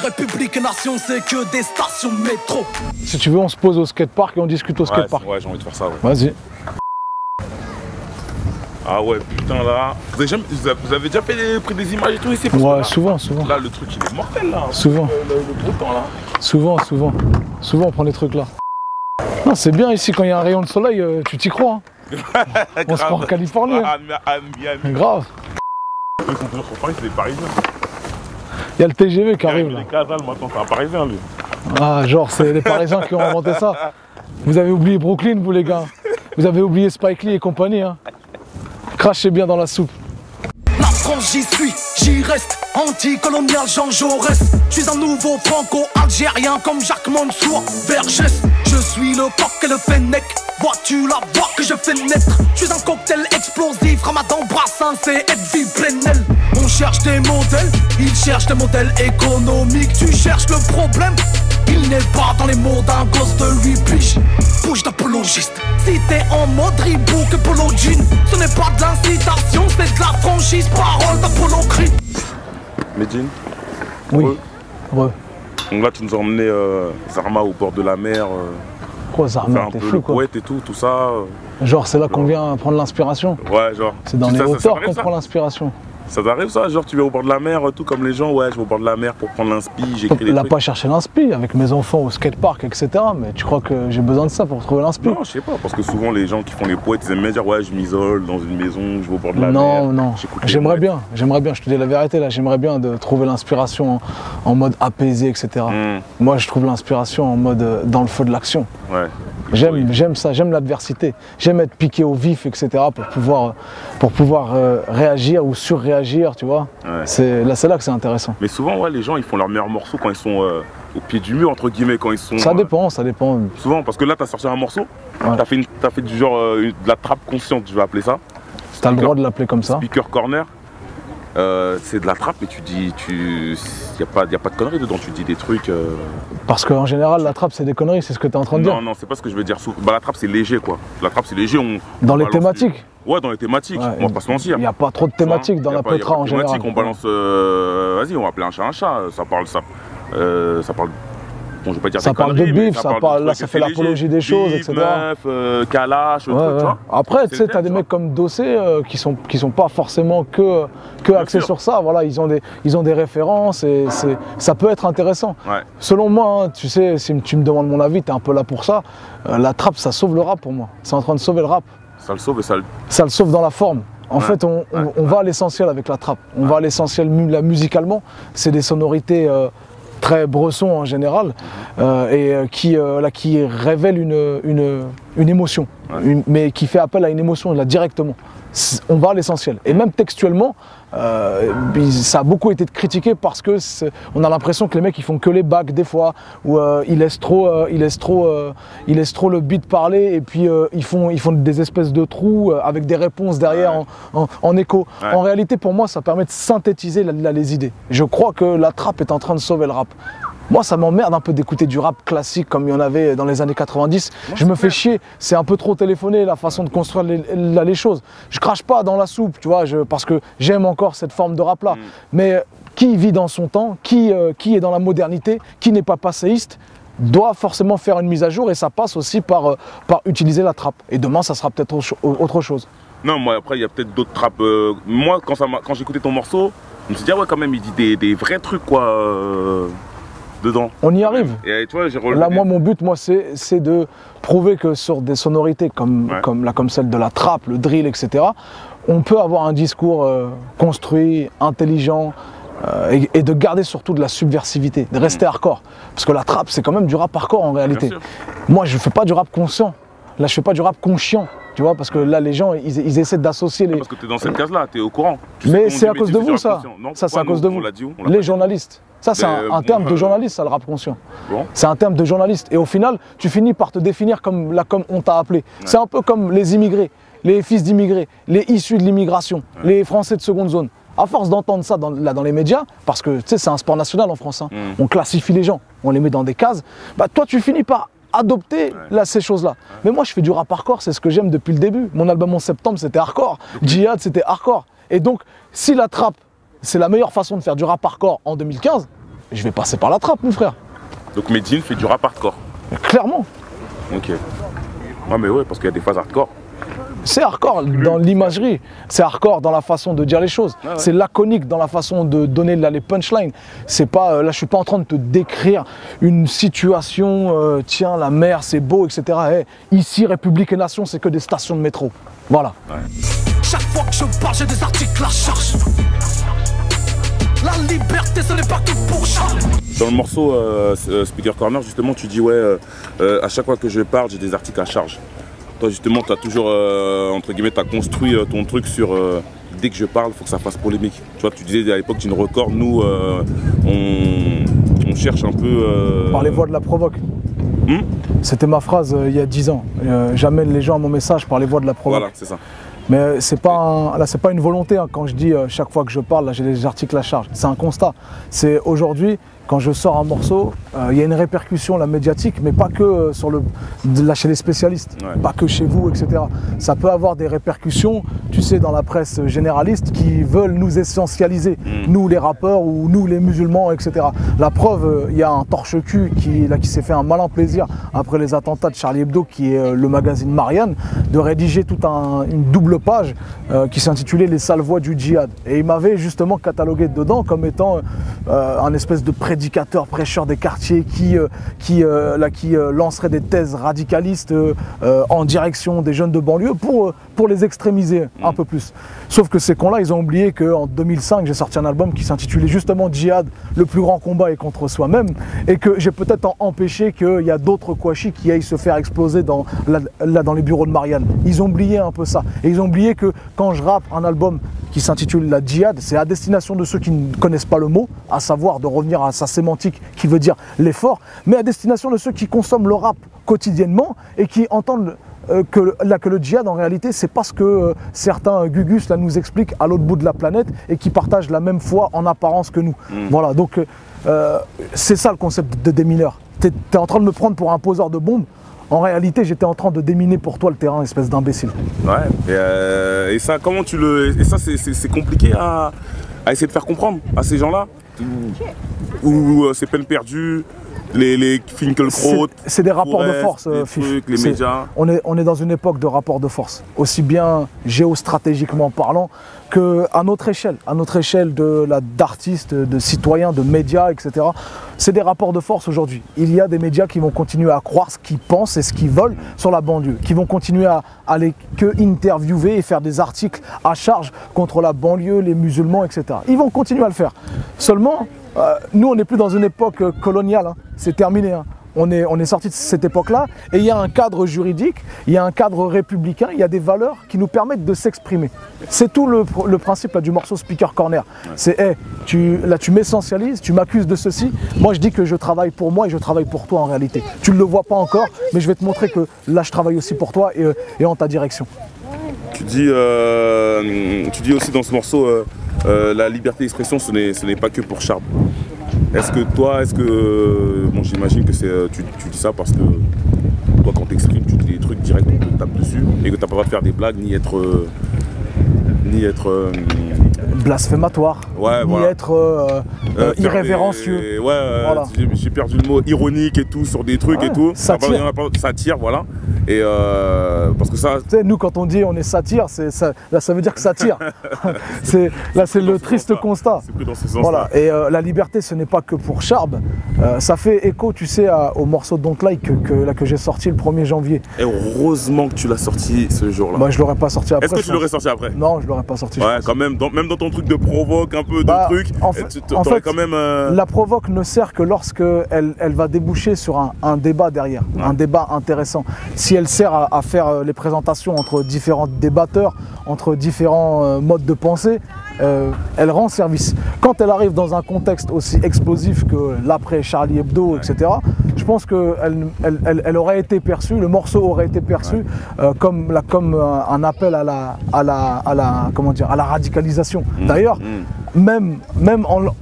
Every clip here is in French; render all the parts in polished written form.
République et nation, c'est que des stations de métro. Si tu veux, on se pose au skatepark et on discute au skatepark. Ouais, j'ai envie de faire ça, ouais. Vas-y. Ah ouais, putain, là. Vous avez déjà pris des images et tout ici? Ouais, souvent, souvent. Là, le truc, il est mortel, là. Souvent. Le beau temps, là. Souvent. Souvent, on prend des trucs là. Non, c'est bien ici, quand il y a un rayon de soleil, tu t'y crois. Hein. On se croit en Californie. Hein. Miami. Grave. Ils sont toujours sur Paris, c'est des Parisiens. Il y a le TGV qui arrive là. Les Casals, maintenant, c'est un Parisien, lui. Ah, genre, c'est les Parisiens qui ont inventé ça. Vous avez oublié Brooklyn, vous les gars. Vous avez oublié Spike Lee et compagnie. Hein. Crachez bien dans la soupe. La France, j'y suis, j'y reste. Anticolonial, Jean Jaurès. Je suis un nouveau franco-algérien comme Jacques Mansour Vergès. Je suis le coq et le fennec. Vois-tu la voix que je fais naître? Je suis un cocktail explosif, Ramadan, Brassens et Edwy Plenel. On cherche des modèles, ils cherchent des modèles économiques. Tu cherches le problème, il n'est pas dans les mots d'un gosse de 8 piges. Bouge d'apologiste, si t'es en mode Reebok et Polo Jean, ce n'est pas de l'incitation, c'est de la franchise, parole d'Apollo Creed. Medine? Oui. Ouais. Donc là, tu nous as emmené Zarma au bord de la mer. Quoi, Zarma, t'es fou quoi. Poète et tout ça. Genre, c'est là qu'on vient prendre l'inspiration. Ouais, genre. C'est dans les hauteurs qu'on prend l'inspiration. Ça t'arrive ça? Genre, tu vas au bord de la mer, tout comme les gens, ouais, je vais au bord de la mer pour prendre l'inspi, j'écris des trucs. Là, pas chercher l'inspi avec mes enfants au skatepark, etc. Mais tu crois que j'ai besoin de ça pour trouver l'inspi? Non, je sais pas, parce que souvent les gens qui font les poètes, ils aiment bien dire, ouais, je m'isole dans une maison, je vais au bord de la mer. Non, j'aimerais bien, je te dis la vérité là, j'aimerais bien de trouver l'inspiration en mode apaisé, etc. Moi, je trouve l'inspiration en mode dans le feu de l'action. Ouais. J'aime ça, j'aime l'adversité, j'aime être piqué au vif, etc. pour pouvoir réagir ou surréagir, tu vois. Ouais. C'est là que c'est intéressant. Mais souvent, ouais, les gens, ils font leurs meilleurs morceaux quand ils sont au pied du mur, entre guillemets, quand ils sont... Ça dépend. Souvent, parce que là, t'as sorti un morceau, ouais. T'as fait du genre de la trappe consciente, je vais appeler ça. T'as le droit de l'appeler comme ça. Speaker corner. C'est de la trappe, mais il n'y a pas de conneries dedans, tu dis des trucs... Parce qu'en général, la trappe, c'est des conneries, c'est ce que tu es en train de dire. Non, c'est pas ce que je veux dire. Bah, la trappe, c'est léger, quoi. La trappe, c'est léger. Dans les thématiques. Ouais, dans les thématiques, ouais, on va pas se mentir. Il n'y a pas trop de thématiques dans la potra en général. On balance... Vas-y, on va appeler un chat un chat. Ça parle... Bon, je vais pas dire ça parle de bif, ça fait l'apologie des choses, etc. Meuf, Kalash, truc, tu vois. Après, tu sais, t'as des mecs comme Dossé qui sont pas forcément que axés sur ça. Voilà, ils ont des références et ça peut être intéressant. Ouais. Selon moi, hein, tu sais, si tu me demandes mon avis, t'es un peu là pour ça. La trappe, ça sauve le rap pour moi. C'est en train de sauver le rap. Ça le sauve et ça le... Ça le sauve dans la forme. En fait, on va à l'essentiel avec la trappe. On va à l'essentiel musicalement. C'est des sonorités... très bresson en général, qui révèle une émotion, mais qui fait appel à une émotion là, directement. On va à l'essentiel. Et même textuellement, ça a beaucoup été critiqué parce que on a l'impression que les mecs ils font que les bacs des fois, où ils laissent trop le beat parler et puis ils font des espèces de trous avec des réponses derrière en écho. Ouais. En réalité, pour moi, ça permet de synthétiser les idées. Je crois que la trappe est en train de sauver le rap. Moi, ça m'emmerde un peu d'écouter du rap classique comme il y en avait dans les années 90. Je me fais chier, c'est un peu trop téléphoné la façon de construire les choses. Je crache pas dans la soupe, tu vois, parce que j'aime encore cette forme de rap-là. Mais qui vit dans son temps, qui est dans la modernité, qui n'est pas passéiste, doit forcément faire une mise à jour et ça passe aussi par utiliser la trappe. Et demain, ça sera peut-être autre chose. Non, moi, après, il y a peut-être d'autres trappes. Moi, quand j'écoutais ton morceau, je me suis dit, ah ouais, quand même, il dit des vrais trucs, quoi. Dedans. On y arrive. Et tu vois, là, moi, mon but, c'est de prouver que sur des sonorités comme celle de la trappe, le drill, etc., on peut avoir un discours construit, intelligent, et de garder surtout de la subversivité, de rester hardcore. Parce que la trappe, c'est quand même du rap hardcore en réalité. Moi, je fais pas du rap conscient. Là, je fais pas du rap conscient. Tu vois, parce que là, les gens, ils essaient d'associer les... Parce que tu es dans cette case-là, tu es au courant. Mais c'est à cause de vous, ça. Ça, c'est à cause de vous. Les journalistes. Ça, c'est un terme de journaliste, ça, le rap conscient. Bon. C'est un terme de journaliste. Et au final, tu finis par te définir comme on t'a appelé. Ouais. C'est un peu comme les immigrés, les fils d'immigrés, les issus de l'immigration, les Français de seconde zone. À force d'entendre ça dans les médias, parce que tu sais, c'est un sport national en France, hein, on classifie les gens, on les met dans des cases, bah, toi, tu finis par adopter ces choses-là. Mais moi, je fais du rap hardcore, c'est ce que j'aime depuis le début. Mon album en septembre, c'était hardcore. Djihad, c'était hardcore. Et donc, si la trappe, c'est la meilleure façon de faire du rap hardcore en 2015, je vais passer par la trappe, mon frère. Donc Medine fait du rap hardcore. Clairement. Ok. Ouais, mais ouais, parce qu'il y a des phases hardcore. C'est hardcore dans l'imagerie, c'est hardcore dans la façon de dire les choses, c'est laconique dans la façon de donner les punchlines. C'est pas, là je suis pas en train de te décrire une situation, tiens la mer c'est beau, etc. Hey, ici République et Nation c'est que des stations de métro. Voilà. Ouais. Chaque fois que je parle j'ai des articles à charge. La liberté ce n'est pas que pour Charles. Dans le morceau Speaker Corner justement tu dis ouais, à chaque fois que je parle j'ai des articles à charge. Toi justement, tu as toujours, entre guillemets, tu as construit ton truc sur dès que je parle, il faut que ça fasse polémique. Tu vois, tu disais à l'époque d'une record, nous, on cherche un peu... Par les voix de la provoque. C'était ma phrase il y a 10 ans. J'amène les gens à mon message par les voix de la provoque. Voilà, c'est ça. Mais c'est pas, là, c'est pas une volonté hein, quand je dis chaque fois que je parle, là j'ai des articles à charge. C'est un constat. C'est aujourd'hui, quand je sors un morceau, il y a une répercussion la médiatique, mais pas que sur chez les spécialistes, pas que chez vous, etc. Ça peut avoir des répercussions, tu sais, dans la presse généraliste qui veulent nous essentialiser, nous les rappeurs ou nous les musulmans, etc. La preuve, il y a un torche-cul qui s'est fait un malin plaisir après les attentats de Charlie Hebdo, qui est le magazine Marianne, de rédiger toute une double page qui s'intitulait Les sales voix du djihad. Et il m'avait justement catalogué dedans comme étant un espèce de prédicateur, prêcheur des quartiers qui lancerait des thèses radicalistes en direction des jeunes de banlieue pour les extrémiser un peu plus. Sauf que ces cons-là, ils ont oublié qu'en 2005, j'ai sorti un album qui s'intitulait justement Djihad, le plus grand combat est contre soi-même, et que j'ai peut-être empêché qu'il y a d'autres Kouachi qui aillent se faire exploser dans les bureaux de Marianne. Ils ont oublié un peu ça. Et ils ont oublié que quand je rappe un album qui s'intitule La Djihad, c'est à destination de ceux qui ne connaissent pas le mot, à savoir de revenir à sa sémantique qui veut dire l'effort, mais à destination de ceux qui consomment le rap quotidiennement et qui entendent que le djihad en réalité c'est parce que certains Gugus là, nous expliquent à l'autre bout de la planète et qui partagent la même foi en apparence que nous. Voilà, donc c'est ça le concept de démineur. T'es en train de me prendre pour un poseur de bombes. En réalité, j'étais en train de déminer pour toi le terrain, espèce d'imbécile. Ouais, et ça, comment tu le... Et ça, c'est compliqué à essayer de faire comprendre à ces gens-là. Ou c'est peine perdue, les Finkielkraut. C'est des rapports de force, les médias. On est dans une époque de rapports de force, aussi bien géostratégiquement parlant qu'à notre échelle d'artistes, de citoyens, de médias, etc. C'est des rapports de force aujourd'hui. Il y a des médias qui vont continuer à croire ce qu'ils pensent et ce qu'ils veulent sur la banlieue, qui vont continuer à aller interviewer et faire des articles à charge contre la banlieue, les musulmans, etc. Ils vont continuer à le faire. Seulement, nous, on n'est plus dans une époque coloniale, hein. C'est terminé. Hein. On est sorti de cette époque-là et il y a un cadre juridique, il y a un cadre républicain, il y a des valeurs qui nous permettent de s'exprimer. C'est tout le principe là, du morceau Speaker Corner. C'est, hey, tu m'essentialises, tu m'accuses de ceci. Moi, je dis que je travaille pour moi et je travaille pour toi en réalité. Tu ne le vois pas encore, mais je vais te montrer que là, je travaille aussi pour toi et en ta direction. Tu dis aussi dans ce morceau, la liberté d'expression, ce n'est pas que pour Charb. Bon, j'imagine que tu dis ça parce que toi quand t'exprimes, tu dis des trucs directs, on te tape dessus et que t'as pas le droit de faire des blagues ni être blasphématoire, ni être irrévérencieux. Voilà. J'ai perdu le mot ironique et tout sur des trucs et tout. Satire, voilà. Et parce que ça. Tu sais, nous quand on dit on est satire, là ça veut dire que ça tire. Là c'est le triste constat. C'est plus dans ce sens-là. Voilà. Et la liberté ce n'est pas que pour Charb. Ça fait écho, tu sais, au morceau Don't Like que j'ai sorti le 1er janvier. Et heureusement que tu l'as sorti ce jour-là. Bah je l'aurais pas sorti après. Est-ce que tu l'aurais sorti après? Non, je l'aurais pas sorti. Ouais, quand même, même dans ton truc de provoque, un peu de truc, en fait, quand même. La provoque ne sert que lorsque elle va déboucher sur un débat derrière, un débat intéressant. Si elle sert à faire les présentations entre différents débatteurs, entre différents modes de pensée, elle rend service. Quand elle arrive dans un contexte aussi explosif que l'après Charlie Hebdo, etc., je pense qu'elle aurait été perçue, le morceau aurait été perçu comme un appel à la radicalisation. D'ailleurs, même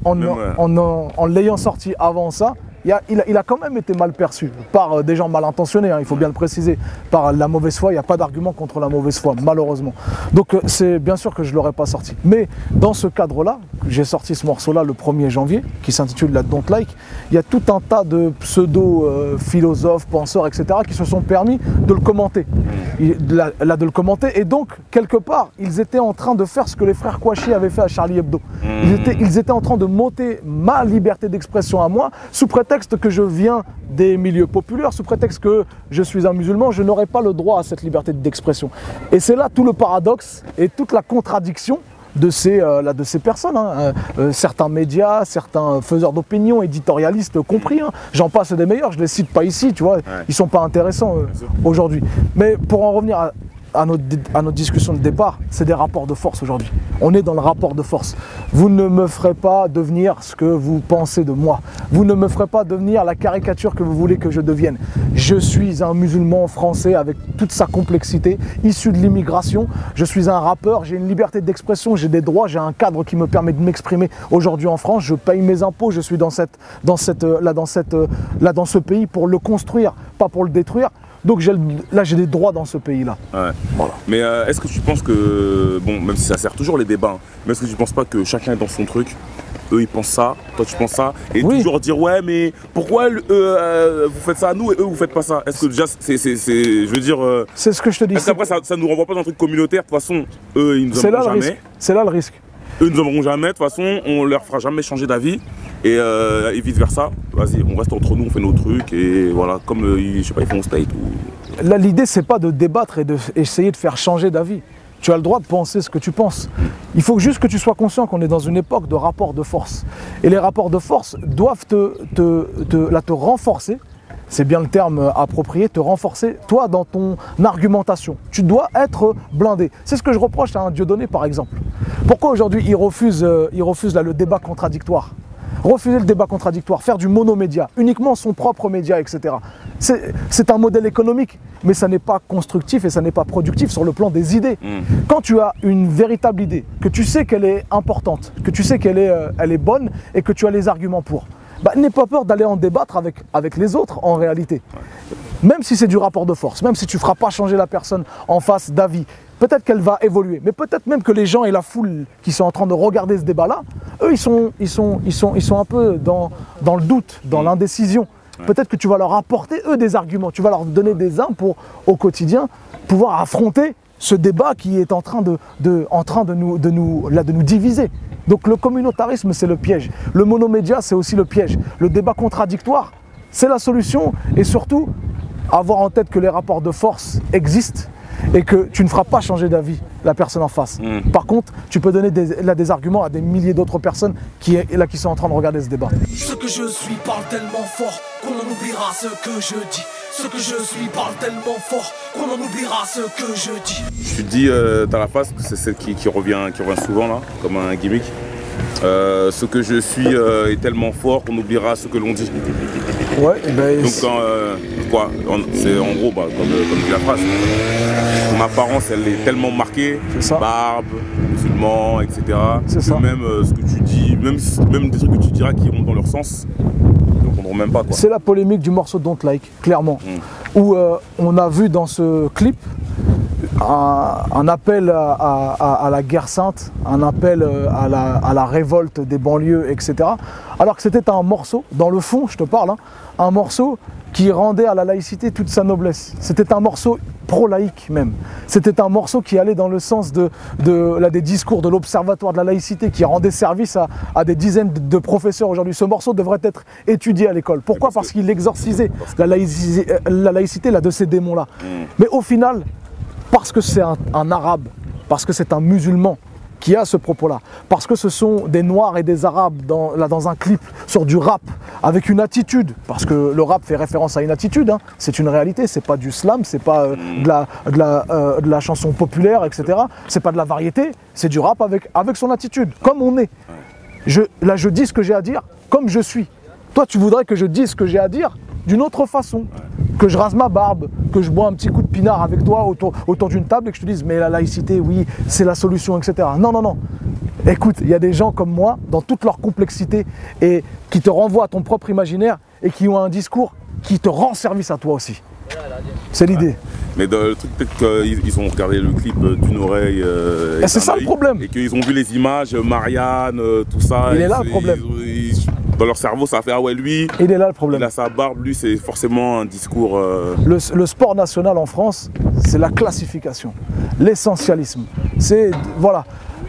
en l'ayant sorti avant ça, il a quand même été mal perçu par des gens mal intentionnés, hein, il faut bien le préciser. Par la mauvaise foi, il n'y a pas d'argument contre la mauvaise foi, malheureusement. Donc c'est bien sûr que je ne l'aurais pas sorti. Mais dans ce cadre-là, j'ai sorti ce morceau-là le 1er janvier, qui s'intitule la Don't Like. Il y a tout un tas de pseudo-philosophes, penseurs, etc., qui se sont permis de le commenter. De le commenter. Et donc, quelque part, ils étaient en train de faire ce que les frères Kouachi avaient fait à Charlie Hebdo. Ils étaient en train de monter ma liberté d'expression à moi, sous prétexte que je viens des milieux populaires, sous prétexte que je suis un musulman, je n'aurais pas le droit à cette liberté d'expression. Et c'est là tout le paradoxe et toute la contradiction de ces personnes, hein. Certains médias, certains faiseurs d'opinion, éditorialistes compris, hein. J'en passe des meilleurs, je ne les cite pas ici, tu vois, ils ne sont pas intéressants aujourd'hui. Mais pour en revenir à notre discussion de départ, c'est des rapports de force aujourd'hui. On est dans le rapport de force. Vous ne me ferez pas devenir ce que vous pensez de moi. Vous ne me ferez pas devenir la caricature que vous voulez que je devienne. Je suis un musulman français avec toute sa complexité, issu de l'immigration. Je suis un rappeur, j'ai une liberté d'expression, j'ai des droits, j'ai un cadre qui me permet de m'exprimer aujourd'hui en France. Je paye mes impôts, je suis dans ce pays pour le construire, pas pour le détruire. Donc là, j'ai des droits dans ce pays-là. Ouais. Voilà. Mais est-ce que tu penses que, bon, même si ça sert toujours les débats, hein, mais est-ce que tu ne penses pas que chacun est dans son truc, eux ils pensent ça, toi tu penses ça, et toujours dire ouais mais pourquoi vous faites ça à nous et eux vous faites pas ça? Est-ce que déjà je veux dire... c'est ce que je te dis. Est-ce qu'après ça nous renvoie pas dans un truc communautaire? De toute façon, eux ils nous aimeront jamais. C'est là le risque. Eux ils nous aimeront jamais, de toute façon on leur fera jamais changer d'avis. Et vice versa, vas-y, on reste entre nous, on fait nos trucs et voilà, comme je sais pas, ils font state ou... Là, l'idée c'est pas de débattre et d'essayer de faire changer d'avis. Tu as le droit de penser ce que tu penses. Il faut juste que tu sois conscient qu'on est dans une époque de rapports de force. Et les rapports de force doivent te renforcer, c'est bien le terme approprié, te renforcer, toi, dans ton argumentation. Tu dois être blindé. C'est ce que je reproche à un Dieudonné, par exemple. Pourquoi aujourd'hui il refuse le débat contradictoire? Refuser le débat contradictoire, faire du monomédia, uniquement son propre média, etc. C'est un modèle économique, mais ça n'est pas constructif et ça n'est pas productif sur le plan des idées. Quand tu as une véritable idée, que tu sais qu'elle est importante, que tu sais qu'elle est bonne et que tu as les arguments pour, bah, n'aie pas peur d'aller en débattre avec les autres en réalité. Même si c'est du rapport de force, même si tu ne feras pas changer la personne en face d'avis, peut-être qu'elle va évoluer, mais peut-être même que les gens et la foule qui sont en train de regarder ce débat-là, eux, ils sont un peu dans le doute, dans l'indécision. Peut-être que tu vas leur apporter, eux, des arguments, tu vas leur donner des uns pour, au quotidien, pouvoir affronter ce débat qui est en train de nous diviser. Donc le communautarisme, c'est le piège. Le monomédia, c'est aussi le piège. Le débat contradictoire, c'est la solution. Et surtout, avoir en tête que les rapports de force existent et que tu ne feras pas changer d'avis la personne en face. Par contre, tu peux donner des arguments à des milliers d'autres personnes qui sont en train de regarder ce débat. Ce que je suis parle tellement fort qu'on en oubliera ce que je dis. Ce que je suis parle tellement fort qu'on en oubliera ce que je dis. Tu dis, t'as la face, c'est celle qui revient souvent là, comme un gimmick. Ce que je suis est tellement fort qu'on oubliera ce que l'on dit. Ouais, ben donc c'est en gros comme dit la phrase. Ton apparence elle est tellement marquée, barbe, musulman, etc. Que même ce que tu dis, même des trucs que tu diras qui vont dans leur sens, ils ne comprendront même pas. C'est la polémique du morceau Don't Like, clairement. Où on a vu dans ce clip un appel à la guerre sainte, un appel à la révolte des banlieues, etc. Alors que c'était un morceau, dans le fond, je te parle, hein, un morceau qui rendait à la laïcité toute sa noblesse. C'était un morceau pro-laïque même. C'était un morceau qui allait dans le sens des discours de l'Observatoire de la laïcité, qui rendait service à des dizaines de professeurs aujourd'hui. Ce morceau devrait être étudié à l'école. Pourquoi? Parce qu'il exorcisait la laïcité là, de ces démons-là. Mais au final, parce que c'est un arabe, parce que c'est un musulman qui a ce propos-là, parce que ce sont des noirs et des arabes dans un clip sur du rap avec une attitude, parce que le rap fait référence à une attitude, hein, c'est une réalité, c'est pas du slam, c'est pas de la chanson populaire, etc. C'est pas de la variété, c'est du rap avec son attitude, comme on est. Là je dis ce que j'ai à dire, comme je suis. Toi tu voudrais que je dise ce que j'ai à dire d'une autre façon, que je rase ma barbe, que je bois un petit coup de pinard avec toi autour d'une table et que je te dise mais la laïcité, oui, c'est la solution, etc. Non, non, non. Écoute, il y a des gens comme moi, dans toute leur complexité, et qui te renvoient à ton propre imaginaire et qui ont un discours qui te rend service à toi aussi. C'est l'idée. Mais le truc, peut-être qu'ils ont regardé le clip d'une oreille. Et c'est ça le problème. Et qu'ils ont vu les images, Marianne, tout ça. Il est là le problème. Dans leur cerveau, ça fait ah ouais, lui. Il est là le problème. Il a sa barbe, lui, c'est forcément un discours. Le sport national en France, c'est la classification, l'essentialisme. C'est voilà,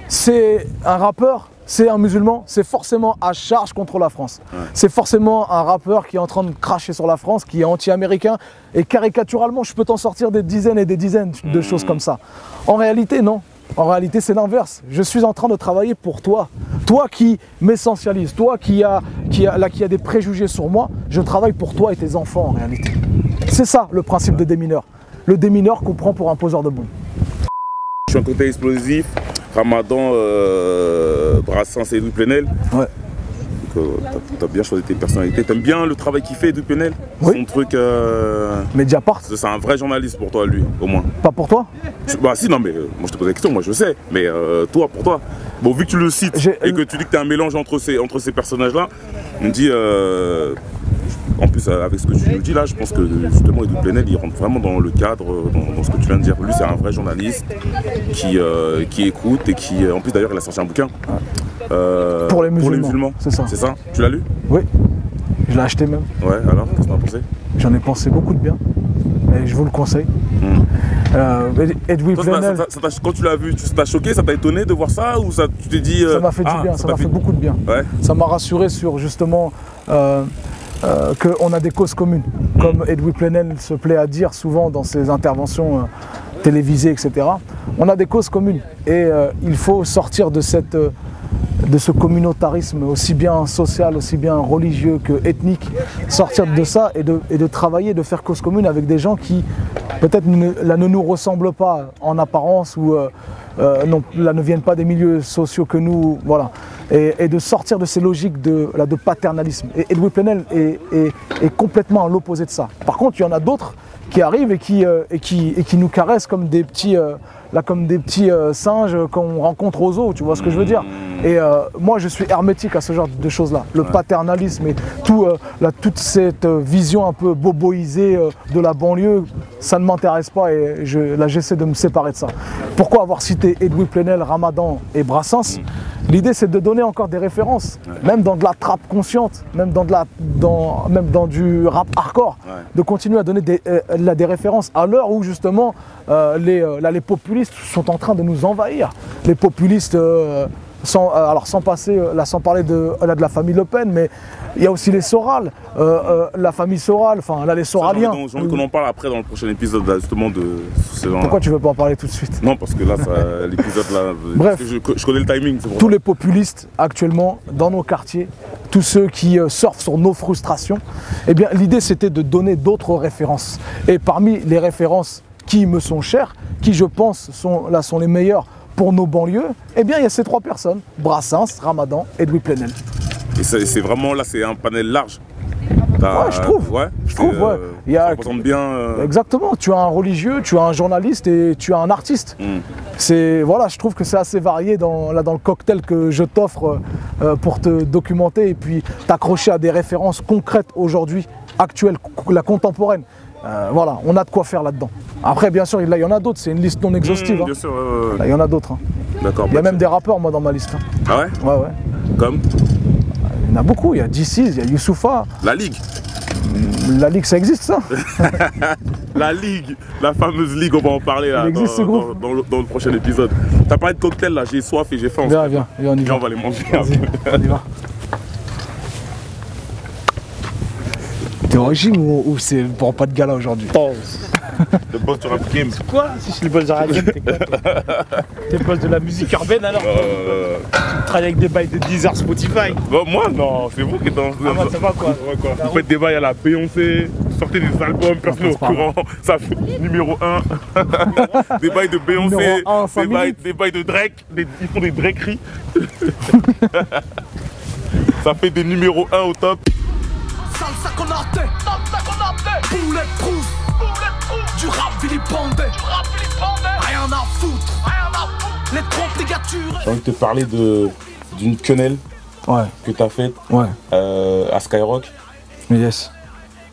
c'est un rappeur. C'est un musulman, c'est forcément à charge contre la France. Ouais. C'est forcément un rappeur qui est en train de cracher sur la France, qui est anti-américain. Et caricaturalement, je peux t'en sortir des dizaines et des dizaines de choses comme ça. En réalité, non. En réalité, c'est l'inverse. Je suis en train de travailler pour toi. Toi qui m'essentialise, toi qui a des préjugés sur moi, je travaille pour toi et tes enfants en réalité. C'est ça le principe de démineur. Le démineur qu'on prend pour un poseur de bombes. Je suis un côté explosif. Ramadan, Brassens et Edoui Plenel. Ouais. Tu as bien choisi tes personnalités. T'aimes bien le travail qu'il fait, Edoui Plenel? Oui. Son truc. Mediapart. C'est un vrai journaliste pour toi, lui, au moins. Pas pour toi? Bah si, non, mais moi je te pose la question, moi je sais. Mais toi, pour toi. Bon, vu que tu le cites et que tu dis que tu as un mélange entre ces personnages-là, on me dit. En plus, avec ce que tu nous dis là, je pense que justement Edoui Plenel, il rentre vraiment dans le cadre, dans ce que tu viens de dire. Lui, c'est un vrai journaliste qui écoute et qui, en plus d'ailleurs, il a sorti un bouquin pour les musulmans. C'est ça. C'est ça. Tu l'as lu? Oui. Je l'ai acheté même. Ouais. Alors, qu'est-ce que tu en as pensé? J'en ai pensé beaucoup de bien. Et je vous le conseille. Edoui Plenel. Quand tu l'as vu, ça t'a choqué, ça t'a étonné de voir ça ou ça, tu t'es dit ça m'a fait du bien. Ça m'a fait beaucoup de bien. Ouais. Ça m'a rassuré sur justement. Qu'on a des causes communes, comme Edoui Plenel se plaît à dire souvent dans ses interventions télévisées, etc. On a des causes communes et il faut sortir de ce communautarisme aussi bien social, aussi bien religieux que ethnique, sortir de ça et de travailler, de faire cause commune avec des gens qui peut-être ne nous ressemblent pas en apparence ou ne viennent pas des milieux sociaux que nous, voilà. Et de sortir de ces logiques de paternalisme. Et Edoui Plenel est complètement à l'opposé de ça. Par contre, il y en a d'autres qui arrivent et qui nous caressent comme des petits, singes qu'on rencontre aux zoos, tu vois ce que je veux dire. Et moi, je suis hermétique à ce genre de choses-là. Le paternalisme et toute cette vision un peu boboisée de la banlieue, ça ne m'intéresse pas et là, j'essaie de me séparer de ça. Pourquoi avoir cité Edoui Plenel, Ramadan et Brassens? L'idée, c'est de donner encore des références, même dans de la trappe consciente, même dans du rap hardcore, de continuer à donner des références à l'heure où justement les populistes sont en train de nous envahir. Les populistes, sans parler de la famille Le Pen, mais il y a aussi les Soral, la famille Soral, enfin là les Soraliens. J'ai envie qu'on en parle après dans le prochain épisode là, justement de ce genre. Pourquoi tu veux pas en parler tout de suite? Non, parce que là, l'épisode là, bref, je connais le timing. Tous les populistes actuellement dans nos quartiers, tous ceux qui surfent sur nos frustrations, eh bien l'idée c'était de donner d'autres références. Et parmi les références qui me sont chères, qui je pense sont les meilleures pour nos banlieues, eh bien il y a ces trois personnes, Brassens, Ramadan et Edoui Plenel. Et c'est vraiment là, c'est un panel large. Ouais, je trouve. Ouais. Ça représente bien. Exactement. Tu as un religieux, tu as un journaliste et tu as un artiste. Voilà, je trouve que c'est assez varié dans le cocktail que je t'offre pour te documenter et puis t'accrocher à des références concrètes aujourd'hui, actuelles, la contemporaine. Voilà, on a de quoi faire là-dedans. Après, bien sûr, là, il y en a d'autres, c'est une liste non exhaustive. Bien sûr, là, il y en a d'autres. D'accord. Il y a même des rappeurs, moi, dans ma liste. Ah ouais? Ouais. Comme? Il y en a beaucoup, il y a D6, il y a Youssoupha. La Ligue? La Ligue, ça existe, ça? La Ligue, la fameuse Ligue, on va en parler là, dans le prochain épisode. T'as parlé de cocktail là, j'ai soif et j'ai faim. Viens, on y va. On va les manger. On y va. T'es au régime ou c'est pour pas de gala aujourd'hui? Le boss du rap game. C'est quoi? Si je suis le boss du rap game, t'es quoi toi? T'es le boss de la musique urbaine alors? Tu travailles avec des bails de Deezer, Spotify? Bon, moi non, c'est vous qui êtes dans... Ah moi ça va quoi? Vous faites des bails à la Beyoncé, sortez des albums, personne au courant, ça fait numéro 1. Des bails de Beyoncé, des bails de Drake, ils font des Drakeries. Ça fait des numéros 1 au top. Salsa con arte, bulletproof, du rap vilipendé, rien à foutre, les trompes ligatures. J'ai envie de te parler d'une quenelle que t'as faite à Skyrock. Yes.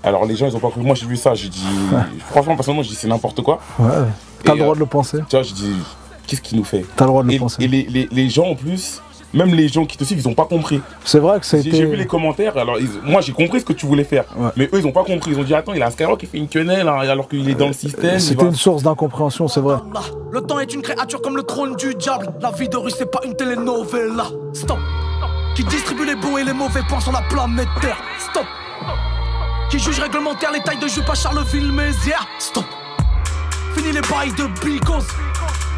Alors les gens ils ont pas cru. Moi j'ai vu ça, j'ai dit. Franchement, personnellement, je dis c'est n'importe quoi. Ouais. T'as le droit de le penser. Tu vois, je dis qu'est-ce qu'il nous fait? T'as le droit de le penser. Et les gens en plus, même les gens qui te suivent, ils ont pas compris. C'est vrai que ça a été. J'ai vu les commentaires, alors moi j'ai compris ce que tu voulais faire. Ouais. Mais eux ils ont pas compris. Ils ont dit attends, il a un Skyrock qui fait une quenelle alors qu'il est dans le système. C'était une source d'incompréhension, c'est vrai. Le temps est une créature comme le trône du diable. La vie de rue c'est pas une telenovela. Stop. Qui distribue les bons et les mauvais points sur la planète Terre. Stop. Qui juge réglementaire les tailles de jupe à Charleville-Mézières. Stop. Fini les bails de bicos.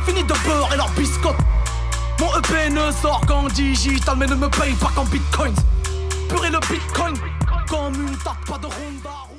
Fini de beurre et leurs biscottes. Mon EP ne sort qu'en digital mais ne me paye pas qu'en bitcoins. Purée le bitcoin comme une tape, pas de ronda.